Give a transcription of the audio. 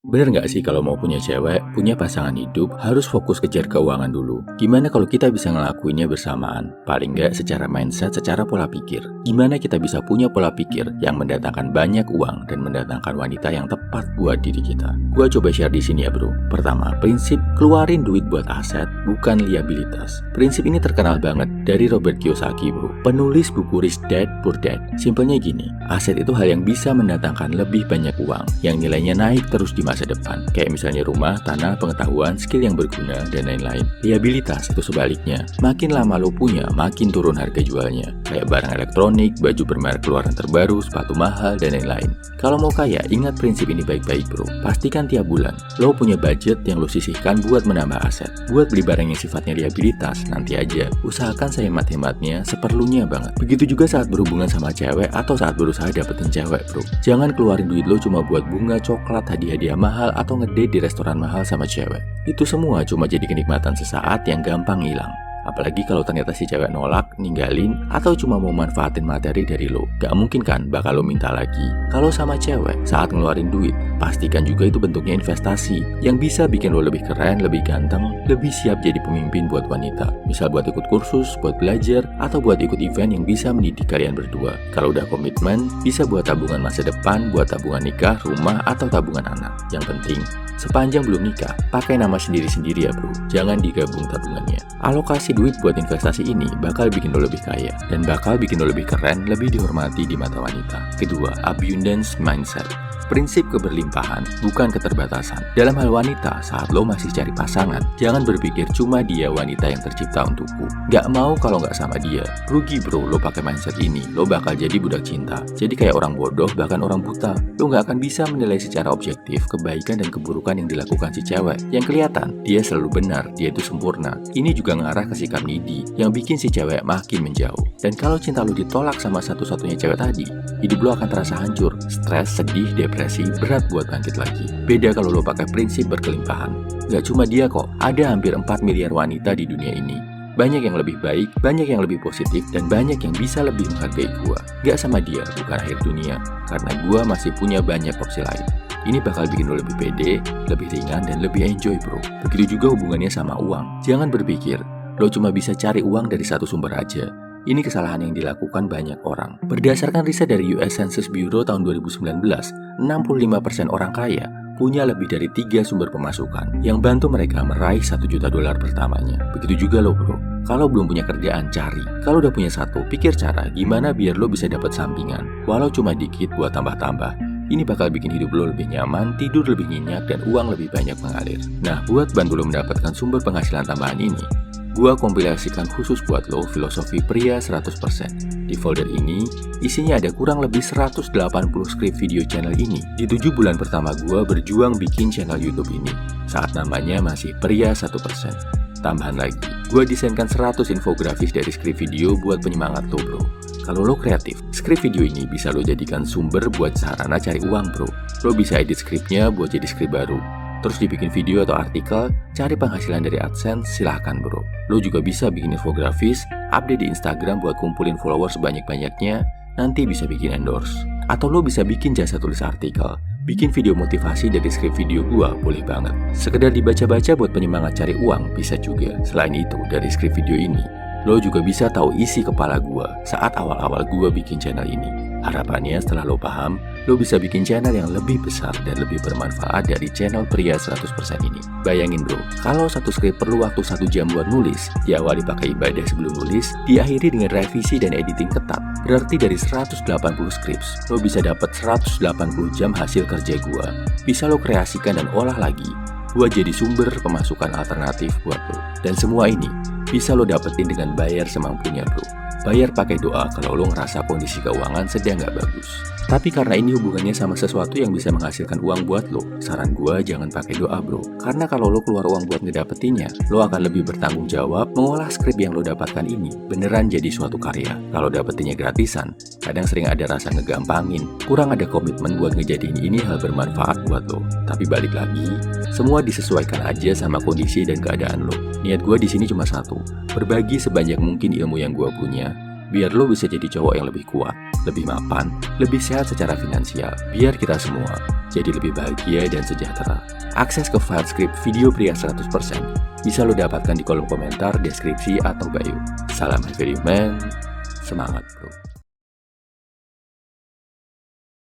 Bener nggak sih kalau mau punya cewek, punya pasangan hidup, harus fokus kejar keuangan dulu? Gimana kalau kita bisa ngelakuinnya bersamaan? Paling nggak secara mindset, secara pola pikir. Gimana kita bisa punya pola pikir yang mendatangkan banyak uang dan mendatangkan wanita yang tepat buat diri kita? Gua coba share di sini ya bro. Pertama, prinsip keluarin duit buat aset, bukan liabilitas. Prinsip ini terkenal banget dari Robert Kiyosaki bro, penulis buku Rich Dad Poor Dad. Simpelnya gini, aset itu hal yang bisa mendatangkan lebih banyak uang, yang nilainya naik terus di masa depan, kayak misalnya rumah, tanah, pengetahuan, skill yang berguna, dan lain-lain. Liabilitas itu sebaliknya, makin lama lo punya, makin turun harga jualnya, kayak barang elektronik, baju bermerek keluaran terbaru, sepatu mahal, dan lain-lain. Kalau mau kaya, ingat prinsip ini baik-baik bro. Pastikan tiap bulan, lo punya budget yang lo sisihkan buat menambah aset. Buat beli barang yang sifatnya liabilitas, nanti aja. Usahakan sehemat-hematnya, seperlunya banget. Begitu juga saat berhubungan sama cewek atau saat berusaha dapetin cewek bro. Jangan keluarin duit lo cuma buat bunga, coklat, hadiah-hadiah mahal atau ngedate di restoran mahal sama cewek. Itu semua cuma jadi kenikmatan sesaat yang gampang hilang. Apalagi kalau ternyata si cewek nolak, ninggalin, atau cuma mau manfaatin materi dari lo. Gak mungkin kan bakal lo minta lagi. Kalau sama cewek, saat ngeluarin duit, pastikan juga itu bentuknya investasi yang bisa bikin lo lebih keren, lebih ganteng, lebih siap jadi pemimpin buat wanita. Misal buat ikut kursus, buat belajar, atau buat ikut event yang bisa mendidik kalian berdua. Kalau udah komitmen, bisa buat tabungan masa depan, buat tabungan nikah, rumah, atau tabungan anak. Yang penting, sepanjang belum nikah, pakai nama sendiri-sendiri ya bro. Jangan digabung tabungannya. Alokasi duit buat investasi ini bakal bikin lo lebih kaya dan bakal bikin lo lebih keren, lebih dihormati di mata wanita. Kedua, abundance mindset. Prinsip keberlimpahan, bukan keterbatasan. Dalam hal wanita, saat lo masih cari pasangan, jangan berpikir cuma dia wanita yang tercipta untukku. Gak mau kalau gak sama dia. Rugi bro, lo pakai mindset ini, lo bakal jadi budak cinta. Jadi kayak orang bodoh, bahkan orang buta. Lo gak akan bisa menilai secara objektif kebaikan dan keburukan yang dilakukan si cewek. Yang kelihatan, dia selalu benar, dia itu sempurna. Ini juga ngarah ke sikap needy, yang bikin si cewek makin menjauh. Dan kalau cinta lo ditolak sama satu-satunya cewek tadi, hidup lo akan terasa hancur, stres, sedih, depresi, berat buat bangkit lagi. Beda kalau lo pakai prinsip berkelimpahan. Gak cuma dia kok, ada hampir 4 miliar wanita di dunia ini. Banyak yang lebih baik, banyak yang lebih positif, dan banyak yang bisa lebih menghargai gua. Gak sama dia, bukan akhir dunia, karena gua masih punya banyak opsi lain. Ini bakal bikin lo lebih pede, lebih ringan, dan lebih enjoy bro. Begitu juga hubungannya sama uang. Jangan berpikir, lo cuma bisa cari uang dari satu sumber aja. Ini kesalahan yang dilakukan banyak orang. Berdasarkan riset dari US Census Bureau tahun 2019, 65% orang kaya punya lebih dari 3 sumber pemasukan yang bantu mereka meraih $1 juta pertamanya. Begitu juga lo bro. Kalau belum punya kerjaan, cari. Kalau udah punya satu, pikir cara gimana biar lo bisa dapat sampingan. Walau cuma dikit buat tambah-tambah. Ini bakal bikin hidup lo lebih nyaman, tidur lebih nyenyak, dan uang lebih banyak mengalir. Nah, buat bantu lo mendapatkan sumber penghasilan tambahan ini, gua kompilasikan khusus buat lo filosofi pria 100%. Di folder ini, isinya ada kurang lebih 180 skrip video channel ini. Di 7 bulan pertama gua berjuang bikin channel YouTube ini, saat namanya masih pria 1%. Tambahan lagi, gua desainkan 100 infografis dari skrip video buat penyemangat lo bro. Kalau lo kreatif, skrip video ini bisa lo jadikan sumber buat sarana cari uang bro. Lo bisa edit skripnya buat jadi skrip baru. Terus dibikin video atau artikel, cari penghasilan dari AdSense, silahkan bro. Lo juga bisa bikin infografis, update di Instagram buat kumpulin followers sebanyak-banyaknya, nanti bisa bikin endorse. Atau lo bisa bikin jasa tulis artikel, bikin video motivasi dari skrip video gua, boleh banget. Sekedar dibaca-baca buat penyemangat cari uang, bisa juga. Selain itu, dari skrip video ini, lo juga bisa tahu isi kepala gua saat awal-awal gua bikin channel ini. Harapannya setelah lo paham, lo bisa bikin channel yang lebih besar dan lebih bermanfaat dari channel pria 100% ini. Bayangin bro, kalau satu skrip perlu waktu 1 jam buat nulis, diawali pakai ibadah sebelum nulis, diakhiri dengan revisi dan editing ketat. Berarti dari 180 skrips, lo bisa dapat 180 jam hasil kerja gua. Bisa lo kreasikan dan olah lagi, buat jadi sumber pemasukan alternatif buat lo. Dan semua ini bisa lo dapetin dengan bayar semampunya bro. Bayar pakai doa kalau lo ngerasa kondisi keuangan sedang gak bagus. Tapi karena ini hubungannya sama sesuatu yang bisa menghasilkan uang buat lo, saran gue jangan pakai doa bro. Karena kalau lo keluar uang buat ngedapetinnya, lo akan lebih bertanggung jawab mengolah skrip yang lo dapatkan ini beneran jadi suatu karya. Kalau dapetinnya gratisan, kadang sering ada rasa ngegampangin, kurang ada komitmen buat ngejadiin ini hal bermanfaat buat lo. Tapi balik lagi, semua disesuaikan aja sama kondisi dan keadaan lo. Niat gue di sini cuma satu, berbagi sebanyak mungkin ilmu yang gue punya, biar lo bisa jadi cowok yang lebih kuat, lebih mapan, lebih sehat secara finansial. Biar kita semua jadi lebih bahagia dan sejahtera. Akses ke file script video pria 100% bisa lo dapatkan di kolom komentar, deskripsi, atau bio. Salam Heavy Man, semangat bro.